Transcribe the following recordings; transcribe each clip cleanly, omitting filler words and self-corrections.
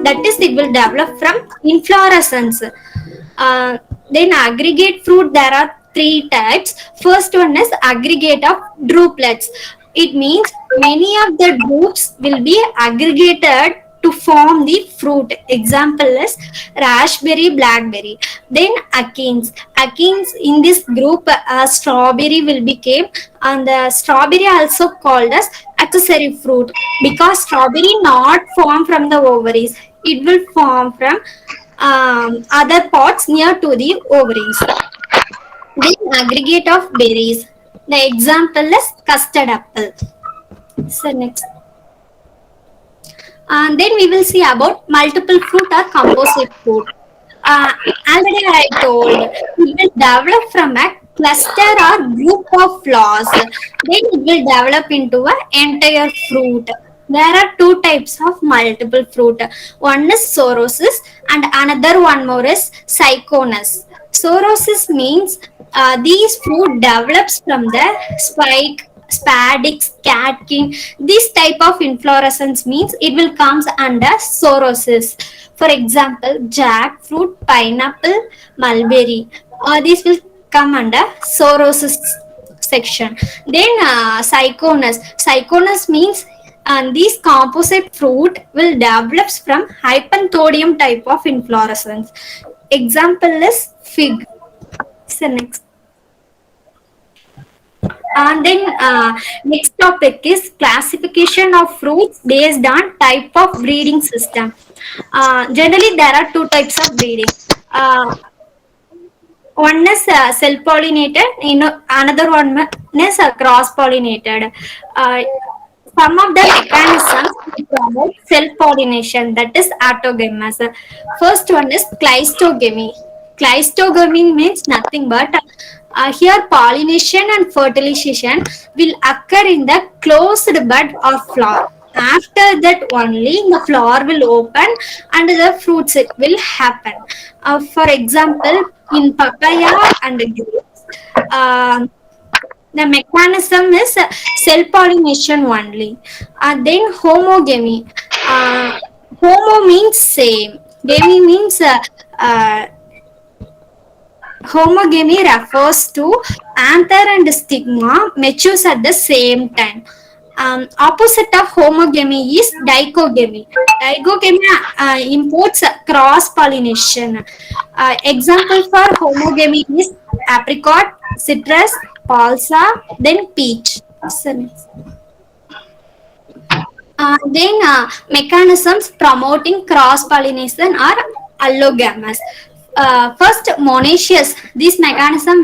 That is, it will develop from inflorescence. Uh, then aggregate fruit, there are three types. First one is aggregate of drupelets. It means many of the drupes will be aggregated to form the fruit. Example is raspberry, blackberry. Then achenes. Achenes, in this group, strawberry will become, and the strawberry also called as accessory fruit, because strawberry not form from the ovaries. It will form from other pots near to the ovaries. Then aggregate of berries. The example is custard apple. So next. Then we will see about multiple fruit or composite fruit. Uh, Already I told, it will develop from a cluster or group of flowers. Then it will develop into an entire fruit. There are two types of multiple fruit. One is sorosis and another one more is syconus. Sorosis means these fruit develops from the spike, spadix, catkin. This type of inflorescence means it will comes under sorosis. For example, jackfruit, pineapple, mulberry. These will come under sorosis section. Then syconus. Syconus means these composite fruit will develops from hypanthodium type of inflorescence. Example is fig. So next. And then next topic is classification of fruits based on type of breeding system. Generally, there are two types of breeding. Uh, One is self-pollinated, another one is cross-pollinated. Uh, some of the mechanisms to promote self-pollination, that is autogamous. First one is cleistogamy. Cleistogamy means nothing but here pollination and fertilization will occur in the closed bud or flower. After that only the flower will open and the fruits it will happen. For example, in papaya and grapes, uh, the mechanism is self-pollination only. Then homogamy. Homo means same. Gamy means uh, homogamy refers to anther and stigma matures at the same time. Opposite of homogamy is dichogamy. Dichogamy imports cross pollination. Example for homogamy is apricot, citrus, balsa, then peach. So, then mechanisms promoting cross pollination are allogamous. First, monoecious. This mechanism,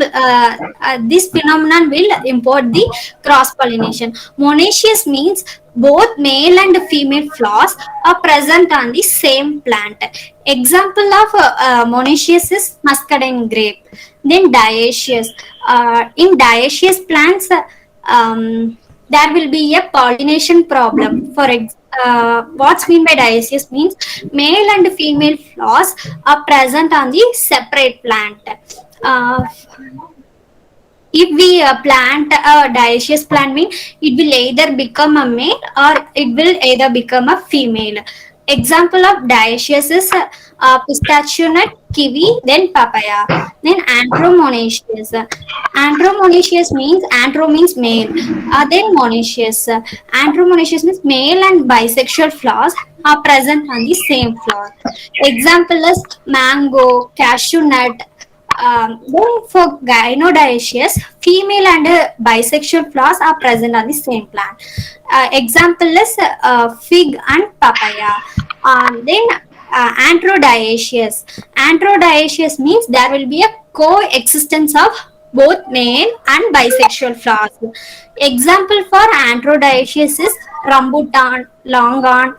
this phenomenon will import the cross pollination. Monoecious means both male and female flowers are present on the same plant. Example of monoecious is muscadine grape. Then dioecious. In dioecious plants, there will be a pollination problem. What's mean by dioecious means male and female flowers are present on the separate plant. Uh, if we plant a dioecious plant, mean it will either become a male or it will either become a female. Example of dioecious is pistachio nut, kiwi, then papaya. Then andromonaceous. Andromonaceous means andro means male. Then monaceous. Andromonaceous means male and bisexual flowers are present on the same flower. Example is mango, cashew nut. Then for gynodioecious, female and bisexual flowers are present on the same plant. Example is fig and papaya. Then androdioecious. Androdioecious means there will be a coexistence of both male and bisexual flowers. Example for androdioecious is rambutan, longan.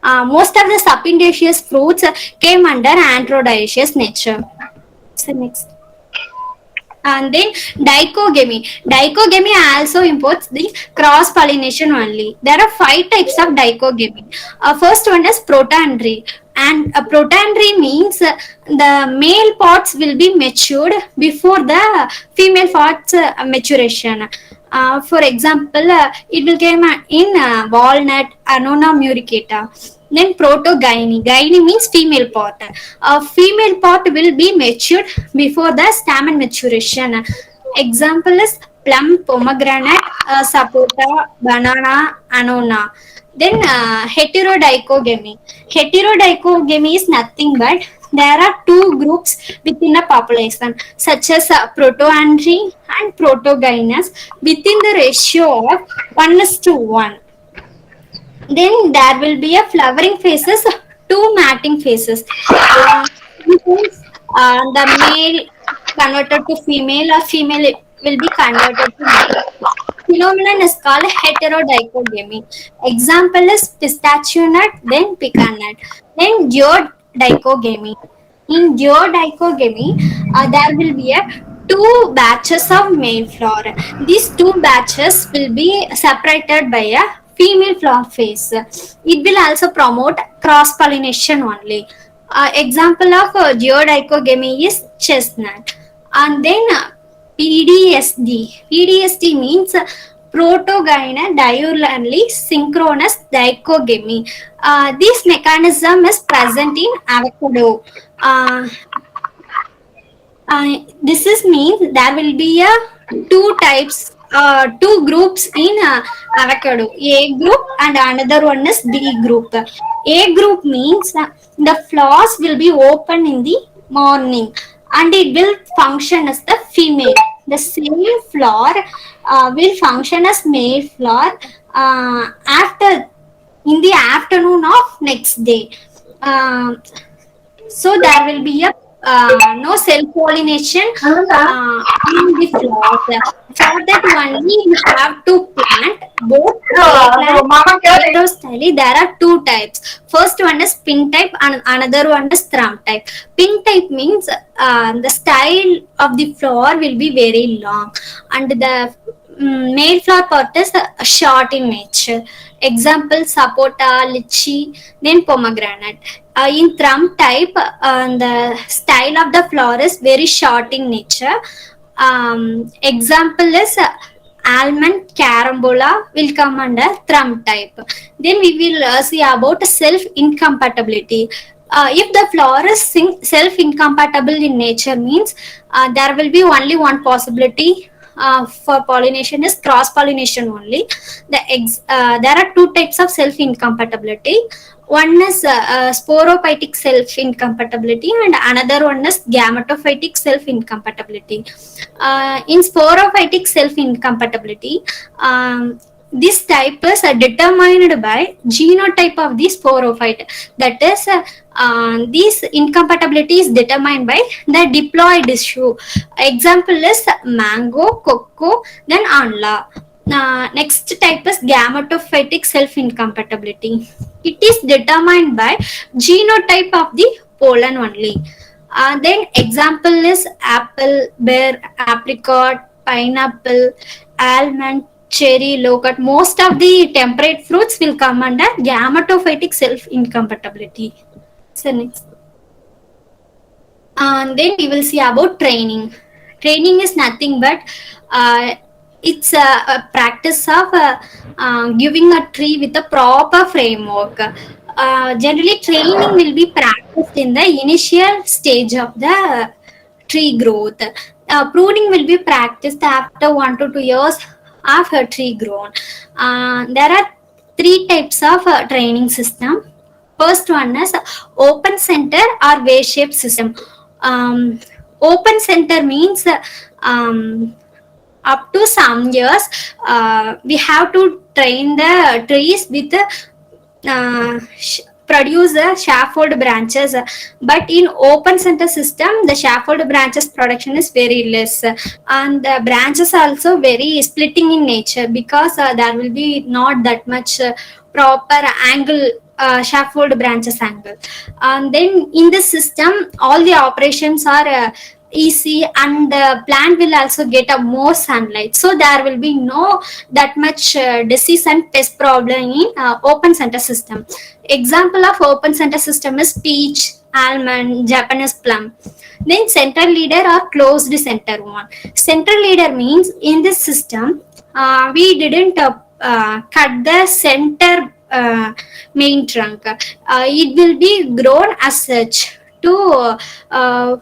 Most of the subindaceous fruits came under androdioecious nature. So next. And then dichogamy. Dichogamy also imports the cross pollination only. There are 5 types of dichogamy. First one is protandry. And protandry means the male pods will be matured before the female pods maturation. For example, it will come in walnut, Annona muricata. Then protogyny. Gyne means female part. Female part will be matured before the stamen maturation. Example is plum, pomegranate, sapota, banana, anona. Then heterodicogamy. Heterodicogamy is nothing but there are two groups within a population, such as protoandry and protogynous, within the ratio of 1:1. Then there will be a flowering phases, two matting phases. Means, the male converted to female or female will be converted to male. Phenomenon is called heterodicogamy. Example is pistachio nut, then pecan nut. Then geodicogamy. In geodicogamy, there will be a two batches of male flower. These two batches will be separated by a female flower phase. It will also promote cross pollination only. Example of geodicogamy is chestnut. And then PDSD. PDSD means protogyne diurnally synchronous dichogamy. This mechanism is present in avocado. Uh, this is means there will be a two types, two groups in avocado, A group and another one is B group. A group means the flowers will be open in the morning and it will function as the female. The same flower will function as male flower after in the afternoon of next day. Uh, so there will be a no self pollination in the flowers. For that only you have to plant both style. There are two types. First one is pin type and another one is thumb type. Pin type means the style of the flower will be very long and the male flower part is short in nature. Example sapota, lychee, then pomegranate. In thumb type, the style of the flower is very short in nature. Example is almond, carambola will come under thumb type. Then we will see about self incompatibility. If the flower is self incompatible in nature means there will be only one possibility for pollination is cross pollination only. There are two types of self incompatibility. One is sporophytic self incompatibility and another one is gametophytic self incompatibility. In sporophytic self incompatibility, this type is determined by genotype of the sporophyte. That is, this incompatibility is determined by the diploid issue. Example is mango, cocoa, then anla. Next type is gametophytic self incompatibility. It is determined by genotype of the pollen only. Then example is apple, pear, apricot, pineapple, almond, cherry, loquat. Most of the temperate fruits will come under gametophytic self incompatibility. So next. And then we will see about training. Training is nothing but it's a practice of giving a tree with a proper framework. Generally, training will be practiced in the initial stage of the tree growth. Pruning will be practiced after 1 to 2 years of a tree grown. There are three types of training system. First one is open center or V-shaped system. Open center means up to some years we have to train the trees with produce the scaffold branches, but in open center system the scaffold branches production is very less and the branches also very splitting in nature because there will be not that much proper angle, scaffold branches angle. And then in this system all the operations are easy and the plant will also get a more sunlight, so there will be no that much disease and pest problem in open center system. Example of open center system is peach, almond, Japanese plum. Then center leader or closed center one. Center leader means in this system we didn't cut the center main trunk. It will be grown as such to uh,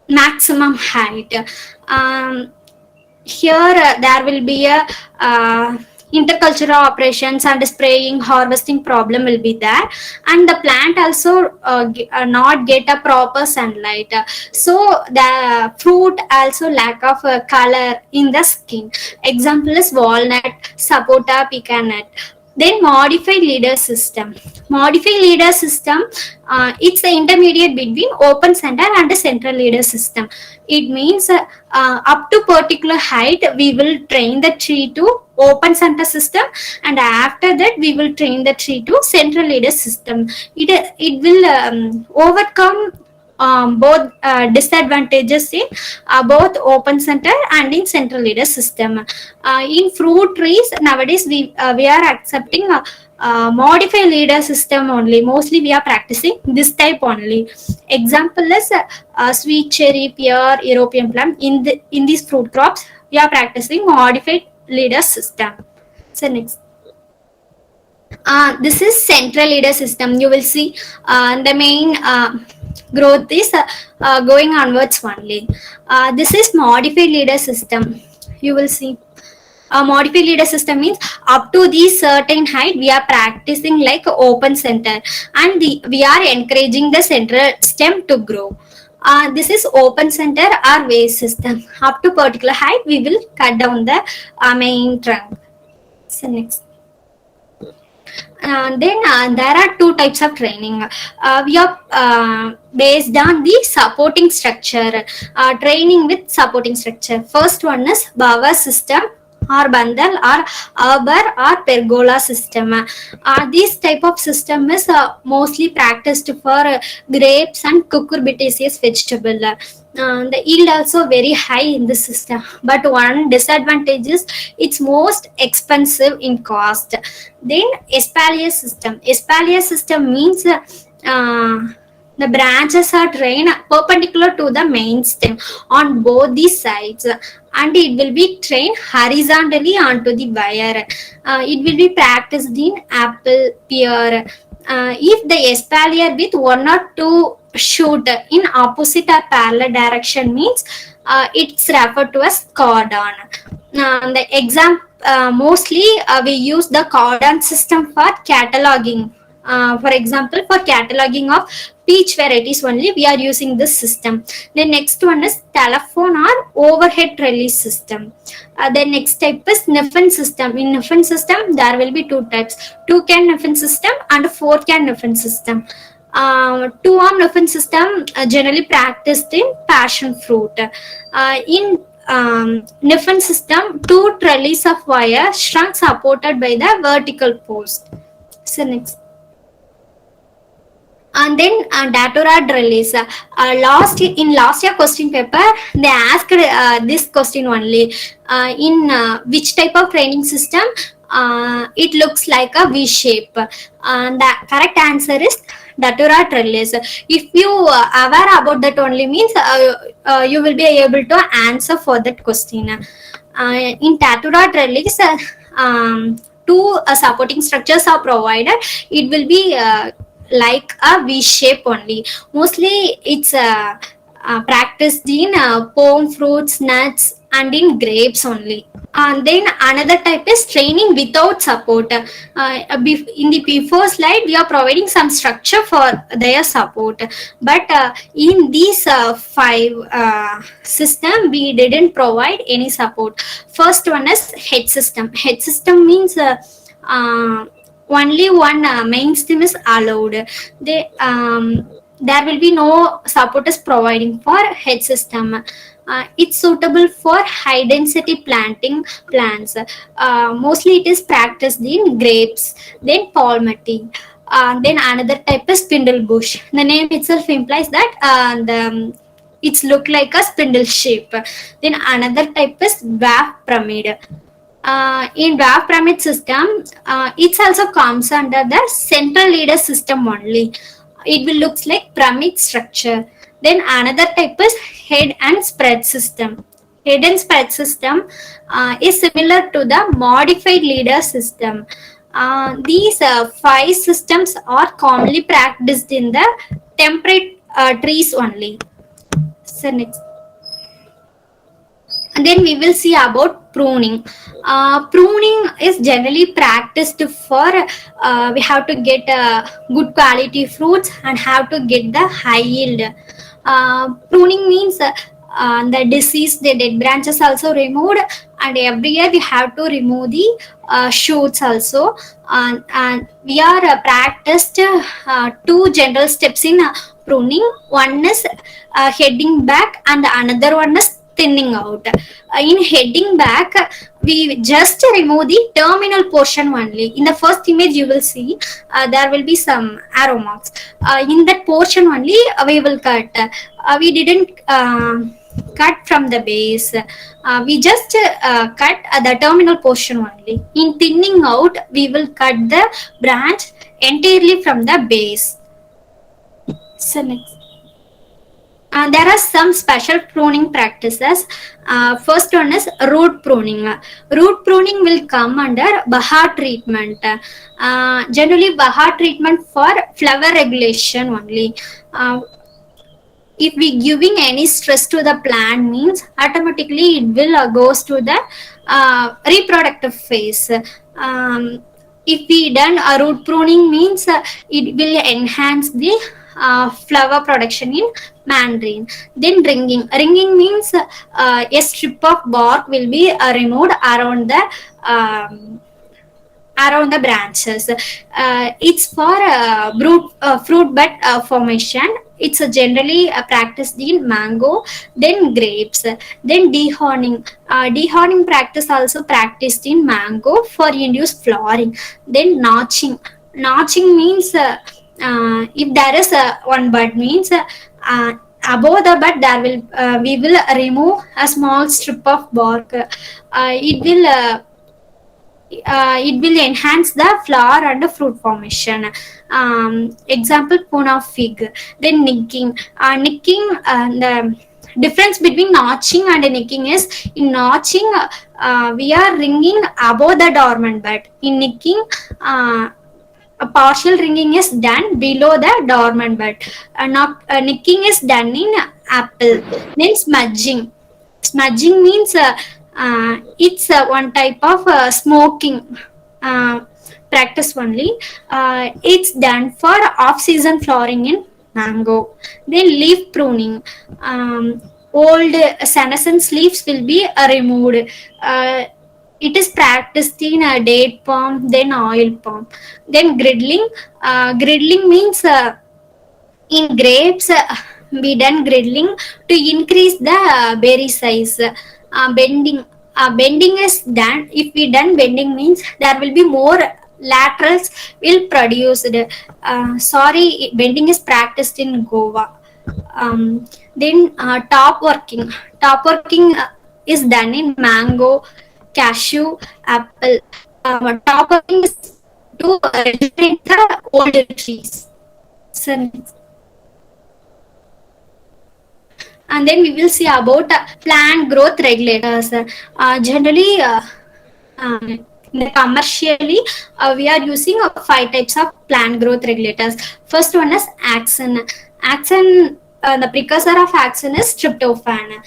maximum height. Um, Here there will be a intercultural operations and spraying harvesting problem will be there, and the plant also not get a proper sunlight. So the fruit also lack of color in the skin. Example is walnut, sapota, pecan nut. Then modified leader system. Modified leader system, it's the intermediate between open center and the central leader system. It means up to particular height we will train the tree to open center system, and after that we will train the tree to central leader system. It will overcome both disadvantages in both open center and in central leader system. In fruit trees nowadays we are accepting modified leader system only. Mostly we are practicing this type only. Example is sweet cherry, pear, European plum. In these fruit crops we are practicing modified leader system. So next. This is central leader system. You will see the main growth is going onwards only. This is modified leader system. You will see. A modified leader system means up to the certain height we are practicing like open center, and we are encouraging the central stem to grow. This is open center or vase system. Up to particular height we will cut down the main trunk. So next. Then there are two types of training. We are based on the supporting structure, training with supporting structure. First one is Bava system or bundle or arbor or pergola system. This type of system is mostly practiced for grapes and cucurbitaceous vegetable. The yield also very high in this system, but one disadvantage is it's most expensive in cost. Then espalier system. Espalier system means the branches are trained perpendicular to the main stem on both the sides, and it will be trained horizontally onto the wire. It will be practiced in apple, pear. If the espalier with one or two shoot in opposite or parallel direction means it's referred to as cordon. The exam mostly we use the cordon system for cataloging. For example, for cataloging of peach varieties only we are using this system. The next one is telephone or overhead trellis system. The next type is Niffen system. In Niffen system there will be two types: two can Niffen system and four can Niffen system. Two arm Niffen system generally practiced in passion fruit. In Niffen system, two trellis of wire strung supported by the vertical post. So next. And then datura trellis. Last year question paper they asked this question only. In which type of training system it looks like a V shape? The correct answer is datura trellis. If you aware about that only means you will be able to answer for that question. In datura trellis, two supporting structures are provided. It will be like a V shape only. Mostly it's practiced in pome fruits, nuts, and in grapes only. And then another type is training without support. In the before slide we are providing some structure for their support, but in these five system we didn't provide any support. First one is head system. Head system means only one main stem is allowed. There will be no support is providing for head system. It's suitable for high density planting plants. Mostly it is practiced in grapes, then palmetty. Then another type is spindle bush. The name itself implies that it's look like a spindle shape. Then another type is dwarf pyramid. In dwarf pyramid system, it also comes under the central leader system only. It will looks like pyramid structure. Then another type is head and spread system. Head and spread system is similar to the modified leader system. These five systems are commonly practiced in the temperate trees only. So next, and then we will see about pruning. Pruning is generally practiced for we have to get good quality fruits and have to get the high yield. Pruning means the disease, the dead branches also removed, and every year we have to remove the shoots also. And we are practiced two general steps in pruning. One is heading back, and another one is thinning out. In heading back, we just remove the terminal portion only. In the first image, you will see there will be some arrow marks. In that portion only, we will cut. We didn't cut from the base. We just cut the terminal portion only. In thinning out, we will cut the branch entirely from the base. So next. There are some special pruning practices. First one is root pruning. Root pruning will come under Bahar treatment. Generally, Bahar treatment for flower regulation only. If we giving any stress to the plant means automatically it will goes to the reproductive phase. If we done a root pruning means it will enhance the flower production in mandarin. Then ringing means a strip of bark will be removed around the branches. It's for fruit bud formation. It's generally practiced in mango, then grapes, then dehorning. Dehorning practice also practiced in mango for induced flowering. Then notching. Notching means if there is one bud means above the bud there will we will remove a small strip of bark. It will enhance the flower and the fruit formation. Example, puna fig. Then nicking. The difference between notching and nicking is in notching we are ringing above the dormant bud. In nicking, a partial ringing is done below the dormant bud. Nicking is done in apple. Then smudging. Smudging means it's one type of smoking practice only. It's done for off-season flowering in mango. Then leaf pruning. Old senescence leaves will be removed. It is practiced in date palm, then oil palm. Then griddling. Griddling means in grapes we done griddling to increase the berry size. Bending is done. If we done bending means there will be more laterals will produced. Bending is practiced in Goa. Then top working is done in mango, cashew, apple. Top working is to regenerate the older trees. So, and then we will see about plant growth regulators. Generally, commercially, we are using 5 types of plant growth regulators. First one is axin. The precursor of axin is tryptophan.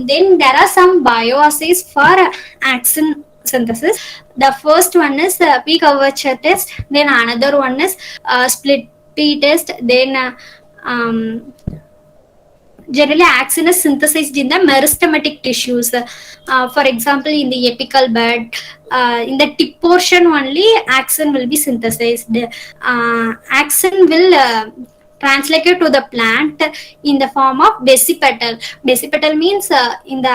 Then there are some bioassays for axin synthesis. The first one is peak curvature test. Then another one is split P test. Then generally axin is synthesized in the meristematic tissues. For example, in the apical bud, in the tip portion only axin will be synthesized. Axin will translated to the plant in the form of basipetal. Basipetal means in the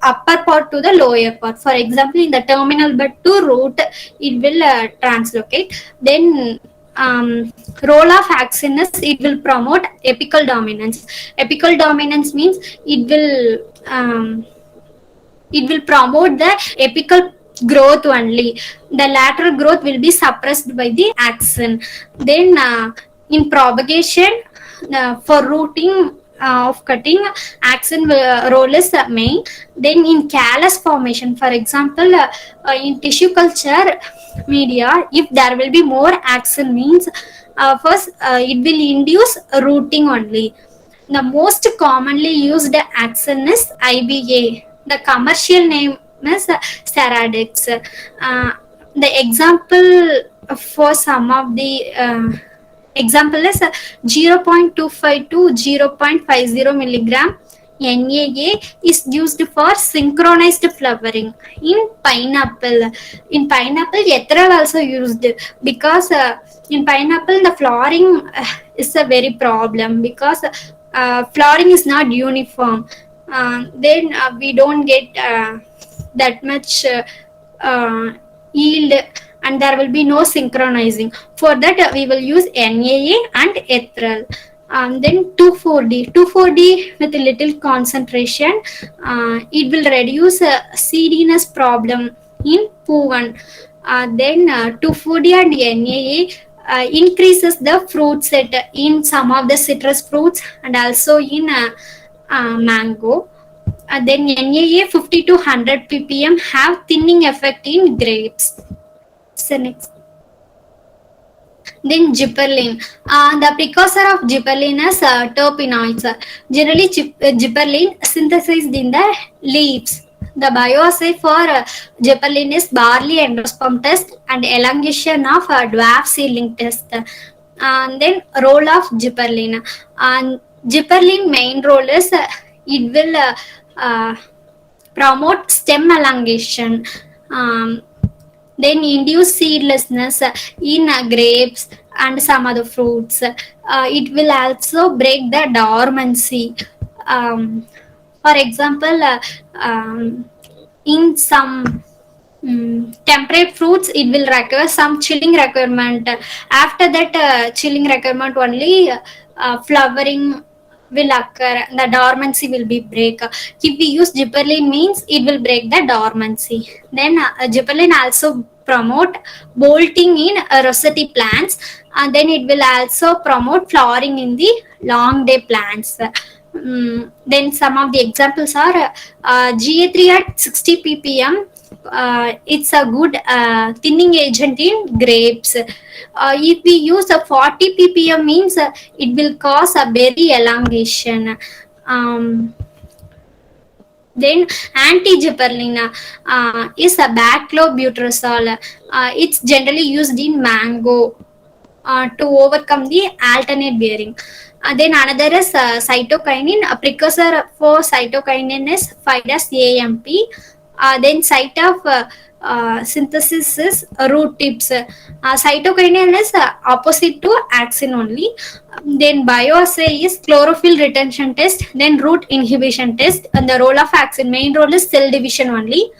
upper part to the lower part. For example, in the terminal bud to root, it will translocate. Then role of axin is it will promote apical dominance. Apical dominance means it will promote the apical growth only. The lateral growth will be suppressed by the axin. Then in propagation, for rooting of cutting, axin role is main. Then in callus formation, for example, in tissue culture, media, if there will be more action means, first it will induce rooting only. The most commonly used action is IBA. The commercial name is Ceradix. The example for some of the example is 0.25 to 0.50 milligram NAA is used for synchronized flowering in pineapple. In pineapple, ethyl also used because in pineapple the flowering is a very problem because flowering is not uniform. Then we don't get that much uh, yield, and there will be no synchronizing. For that, we will use NAA and ethyl. Then 2,4-D with a little concentration, it will reduce seediness problem in P1. Then 2,4-D and NAA increases the fruit set in some of the citrus fruits and also in mango. Then NAA 50 to 100 ppm have thinning effect in grapes. So next. Then gibberellin. The precursor of gibberellin is terpenoids. Generally, gibberellin synthesized in the leaves. The bioassay for gibberellin is barley endosperm test and elongation of dwarf seedling test. And then role of gibberellin. And gibberellin main role is it will promote stem elongation. Um, then induce seedlessness in grapes and some other fruits. It will also break the dormancy. For example, in some temperate fruits, it will require some chilling requirement. After that chilling requirement only, flowering will occur, the dormancy will be break. If we use gibberellin means it will break the dormancy. Then gibberellin also promote bolting in rosette plants, and then it will also promote flowering in the long day plants. Then some of the examples are GA3 at 60 ppm. It's a good thinning agent in grapes. If we use a 40 ppm means it will cause a berry elongation. Then anti-gibberellin is a baclobuterol. It's generally used in mango to overcome the alternate bearing. Then another is cytokinin. A precursor for cytokinin is 5-AMP. Then site of synthesis is root tips. Cytokinin is opposite to axin only. Then bioassay is chlorophyll retention test, then root inhibition test, and the role of axin, main role is cell division only.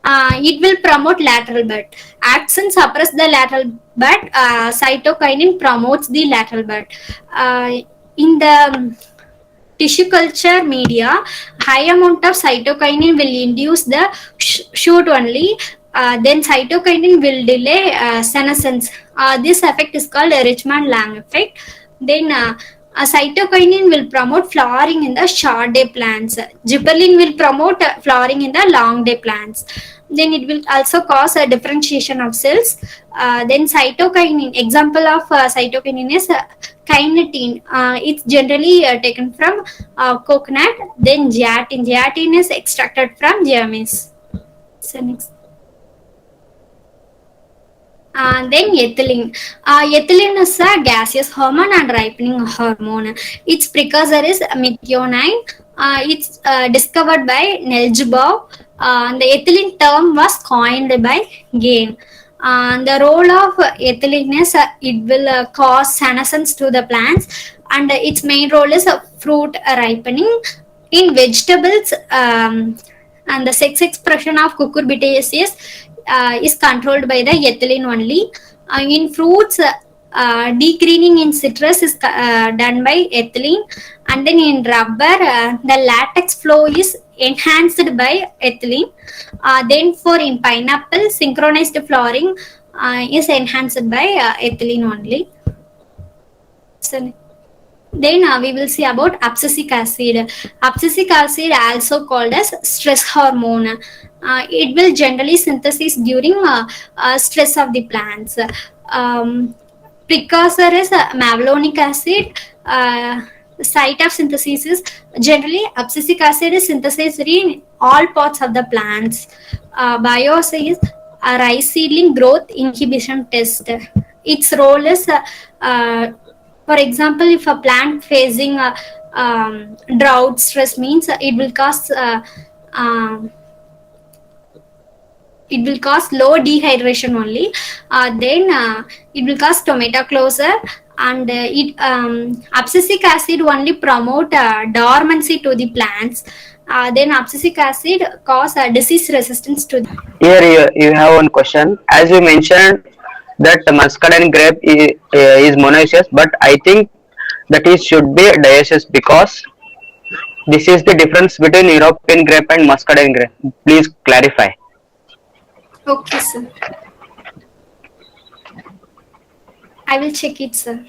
It will promote lateral bud. Axin suppress the lateral bud. Cytokinin promotes the lateral bud. In the tissue culture media, high amount of cytokinin will induce the shoot only. Then cytokinin will delay senescence. This effect is called a Richmond-Lang effect. Then cytokinin will promote flowering in the short day plants. Gibberellin will promote flowering in the long day plants. Then it will also cause a differentiation of cells. Then cytokinin, example of cytokinin is kinetin. It's generally taken from coconut. Then Zeatin is extracted from germis. So next. Then ethylene. Ethylene is a gaseous hormone and ripening hormone. Its precursor is methionine. It's discovered by Nelgebov. The ethylene term was coined by Gain. The role of ethylene is it will cause senescence to the plants, and its main role is fruit ripening. In vegetables, and the sex expression of cucurbitaceae is controlled by the ethylene only. In fruits, degreening in citrus is done by ethylene, and then in rubber, the latex flow is enhanced by ethylene. Then for in pineapple, synchronized flowering is enhanced by ethylene only. So, Then we will see about abscisic acid. Abscisic acid, also called as stress hormone. It will generally synthesize during stress of the plants. Um, Precursor is malonic acid. The site of synthesis is generally abscisic acid is synthesized in all parts of the plants. Bios is a rice seedling growth inhibition test. Its role is for example, if a plant facing a drought stress means um, it will cause low dehydration only. Then it will cause tomato closure, and it abscisic acid only promote dormancy to the plants. Then abscisic acid cause disease resistance to. Here you have one question. As you mentioned that the muscadine grape is monoecious, but I think that is should be dioecious because this is the difference between European grape and muscadine grape. Please clarify. Okay, sir. I will check it, sir.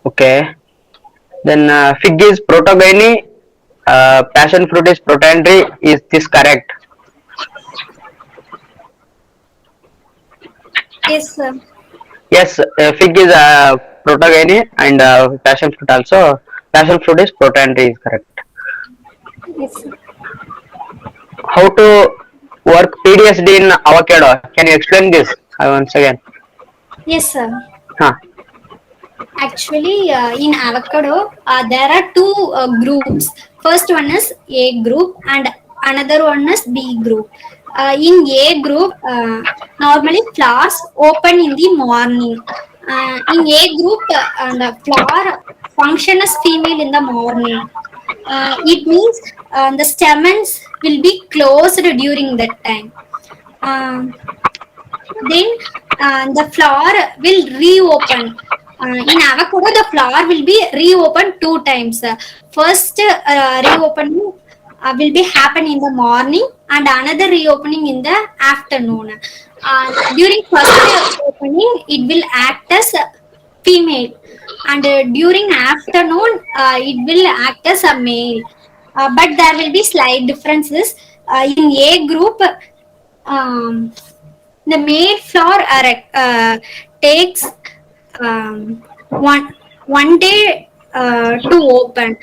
Okay. Then fig is protogyny, passion fruit is proteinry. Is this correct? Yes, sir. Yes, fig is protogyny and passion fruit also. Passion fruit is proteinry is correct. Yes, sir. How to work PDSD in avocado? Can you explain this once again? Yes, sir. Huh. Actually, in avocado, there are two groups. First one is A group, and another one is B group. In A group, normally flowers open in the morning. In A group, the flower function as female in the morning. It means the stamens will be closed during that time. Um then the flower will reopen. In avocado, the flower will be reopened two times. First reopening will be happen in the morning, and another reopening in the afternoon. During first opening, it will act as a female, and during afternoon, it will act as a male. But there will be slight differences. In A group, um, the male flower takes um, one day to open,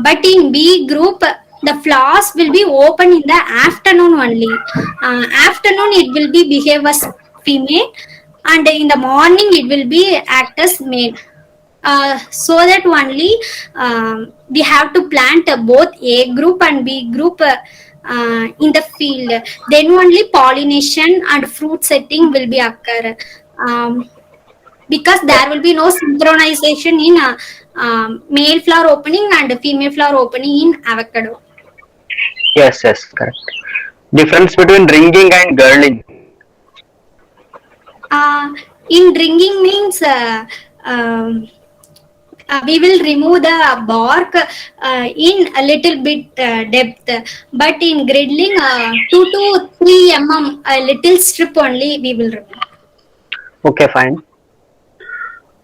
but in B group the flowers will be open in the afternoon only. Afternoon it will be behave as female, and in the morning it will be act as male. So that only we have to plant both A group and B group in the field. Then only pollination and fruit setting will be occur. Because there will be no synchronization in male flower opening and female flower opening in avocado. Yes, yes, correct. Difference between ringing and girdling. Uh, in ringing means um, we will remove the bark in a little bit depth, but in griddling 2 to 3 a little strip only we will remove. Okay, fine.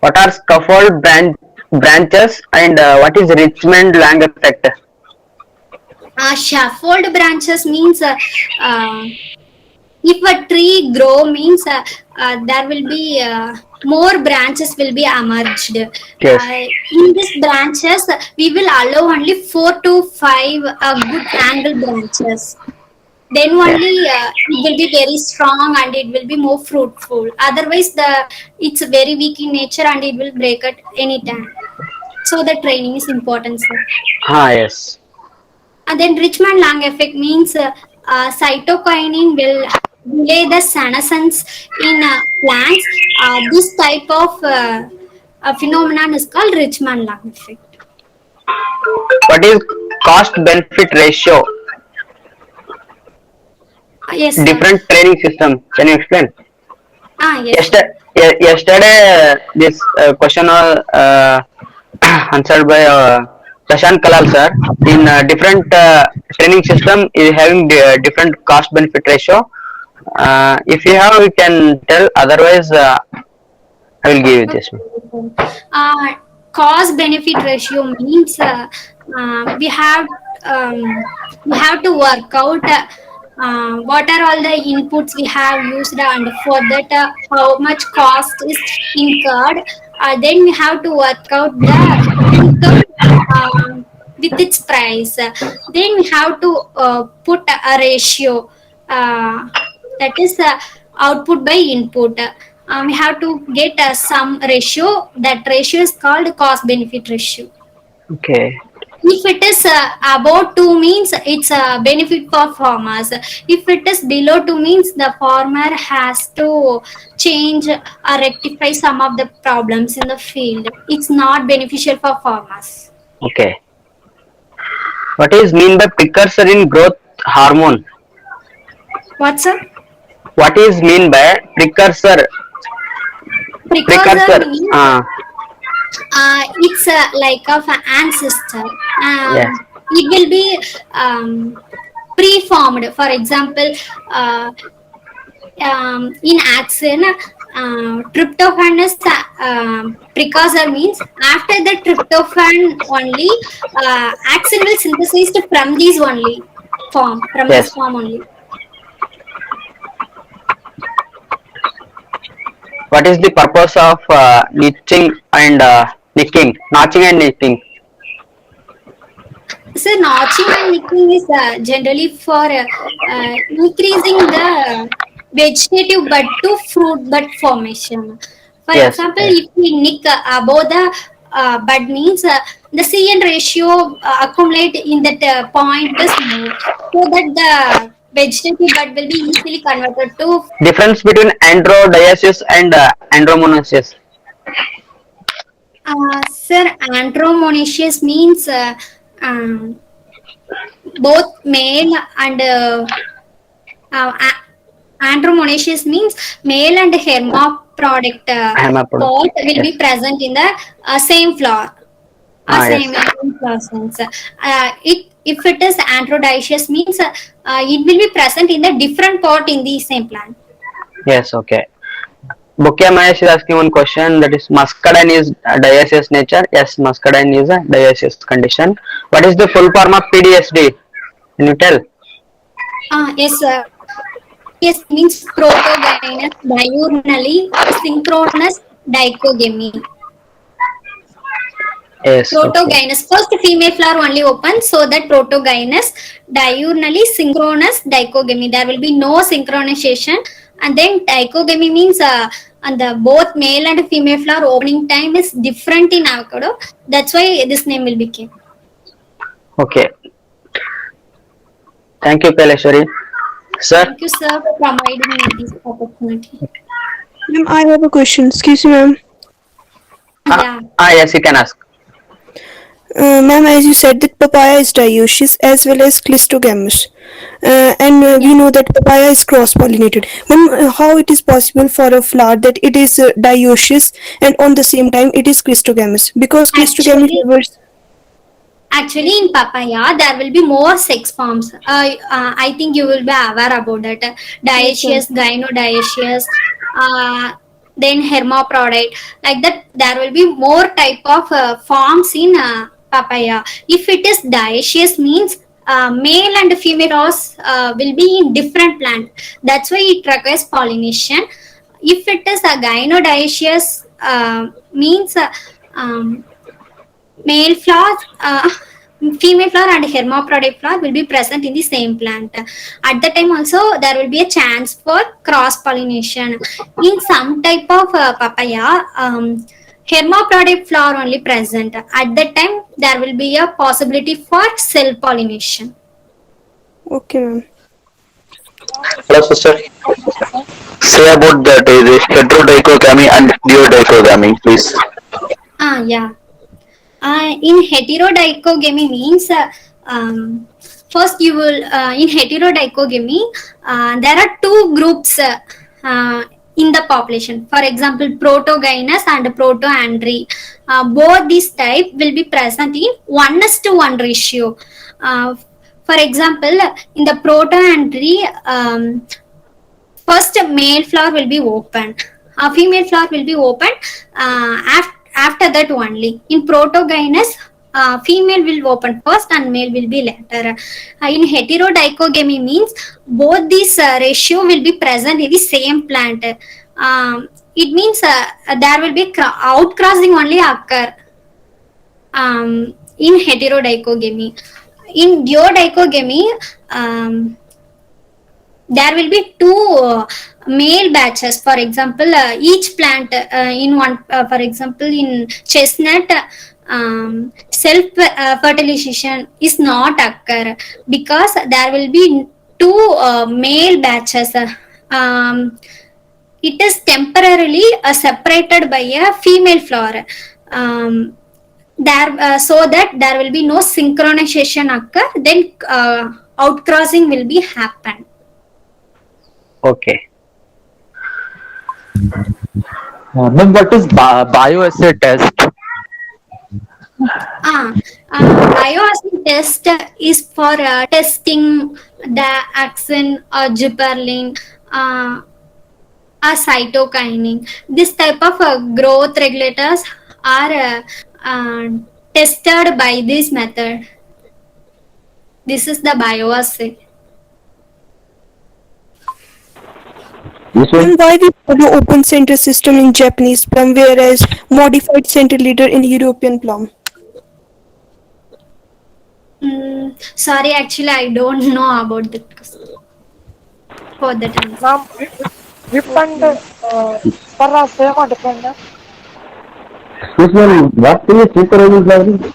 What are scaffold branches and what is Richmond Lang effect? Scaffold branches means uh, if a tree grow means there will be more branches will be emerged. Yes. In these branches, we will allow only 4 to 5 good angle branches. Then Yeah. only it will be very strong and it will be more fruitful. Otherwise, it's very weak in nature and it will break at any time. So the training is important, sir. Ah, yes. And then Richmond Lang effect means cytokinin will delay the senescence in plants. This type of phenomenon is called Richmond Lang effect. What is cost benefit ratio? Yes, sir. Different training system. Can you explain? Yes, sir. Yesterday, this question was answered by Prashant Kalal sir. In different training system is having different cost benefit ratio. If you have, you can tell. Otherwise, I will give you this one. Uh, cost benefit ratio means um, we have to work out what are all the inputs we have used, and for that how much cost is incurred. Then we have to work out the income with its price. Then we have to put a ratio, that is output by input. We have to get some ratio. That ratio is called cost benefit ratio. Okay. If it is above 2 means it's a benefit for farmers. If it is below 2 means the farmer has to change or rectify some of the problems in the field. It's not beneficial for farmers. Okay. What is mean by precursor in growth hormone? What's up? What is mean by precursor? Precursor Precursor. means it's like of an ancestor. Yes. It will be preformed. For example, in axon, tryptophan is precursor means after the tryptophan only, axon will synthesized from these only form, from this Yes. form only. What is the purpose of niching and nicking? Notching and nicking. So notching and nicking is generally for increasing the vegetative bud to fruit bud formation. For Yes. example, Yes. if we nick above the bud means the CN ratio accumulate in that point is more, so that the vegetative bud will be easily converted to. Difference between androdiasis and andromonasis. Sir, andromonaceous means both male and andromonaceous means male and hermaphrodite Hemaprodite. both will Yes. be present in the same flower, Yes. same inflorescence. It if it is androdicious means it will be present in the different pot in the same plant. Yes. Okay. Bukia Mahesh is asking one question, that is muscadine is a dioecious nature. Yes, muscadine is a dioecious condition. What is the full form of PDSD? Can you tell? Yes, PDS means protogynous diurnally synchronous dichogamy. Yes. Okay. Protogynous. First female flower only open, so that protogynous diurnally synchronous dichogamy. There will be no synchronization. And then dichogamy means and the both male and female flower opening time is different in avocado. That's why this name will be came. Okay. Thank you, Kaileshwari. Sir. Thank you, sir, for providing me this opportunity. Ma'am, I have a question. Excuse me, ma'am. Yeah. Yes, you can ask. Ma'am, as you said that papaya is dioecious as well as clistogamous. And we know that papaya is cross-pollinated. Ma'am, how it is possible for a flower that it is dioecious and on the same time it is clistogamous? Because clistogamy Actually, favors... Actually, in papaya, there will be more sex forms. I think you will be aware about that. Yes, ma'am. Dioecious, gynodioecious, uh, then hermaphrodite. Like that, there will be more type of forms in papaya. If it is dioecious, means male and female rows will be in different plant. That's why it requires pollination. If it is a gynodioecious, means male flowers, female flower and hermaphrodite flower will be present in the same plant. At the time also there will be a chance for cross pollination. In some type of papaya, hermaphrodite flower only present. At that time there will be a possibility for self pollination. Okay, ma'am. Hello, sister. Say about that is heterodichogamy and duodichogamy, please. Yeah. In heterodichogamy means first you will in heterodichogamy there are two groups in the population. For example, protogynous and protoandry. Both these type will be present in 1:1 ratio. For example, in the protoandry, first male flower will be open, a female flower will be open after that only. In protogynous, female will open first and male will be later. In heterodicogamy means both these ratio will be present in the same plant. It means there will be outcrossing only occur in heterodicogamy. In duodicogamy, there will be two male batches. For example, each plant in one, for example, in chestnut, self fertilization is not occur because there will be two male batches. It is temporarily separated by a female flower. There so that there will be no synchronization occur, then outcrossing will be happen. Okay. Ma'am, what is bioassay test? Bioassay test is for testing the axin or gibberellin, or cytokinin. This type of growth regulators are tested by this method. This is the bioassay. And why we follow open center system in Japanese plum whereas modified center leader in European plum? Sorry, actually, I don't know about that for that answer. Ma'am, whip and Parra same or different? Yes, ma'am. What is synchronizing flowering?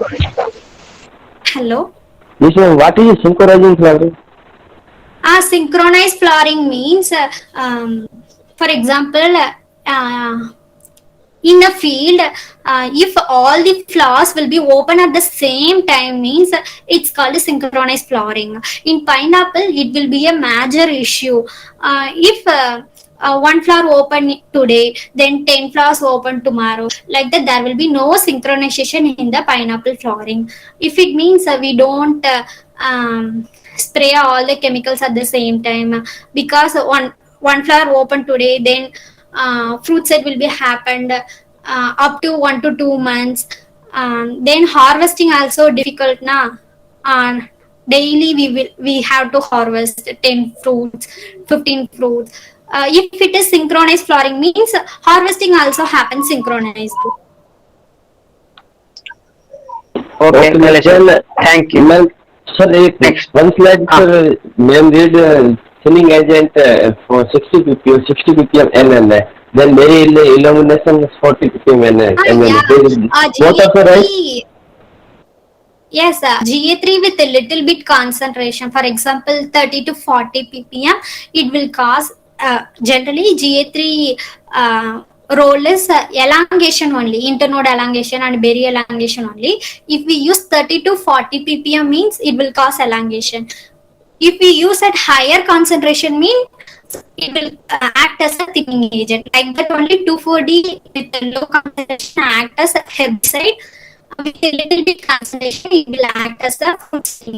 Hello. Yes, ma'am. What is synchronizing flowering? Synchronized flowering means, for example, in a field, if all the flowers will be open at the same time means it's called synchronized flowering. In pineapple, it will be a major issue. If one flower open today, then 10 flowers open tomorrow, like that there will be no synchronization in the pineapple flowering. If it means we don't spray all the chemicals at the same time, because one flower open today, then fruit set will be happened up to 1 to 2 months. Then harvesting also difficult na. Daily we have to harvest 10 fruits, 15 fruits. If it is synchronized flowering means harvesting also happens synchronized. Okay, well, thank you. Ma'am, sir, Next. one slide, sir, ma'am read thinning agent for 60 ppm, 60 ppm NN. Then very illumination is 40 ppm NN. Both of the right? GA3, yes, GA3 with a little bit concentration, for example, 30 to 40 ppm, it will cause generally GA3 role is elongation only, internode elongation and berry elongation only. If we use 30 to 40 ppm means it will cause elongation. If we use at higher concentration means it will act as a thinning agent. Like that only 2,4-D with a low concentration act as a herbicide. With a little bit concentration, it will act as a fruit sting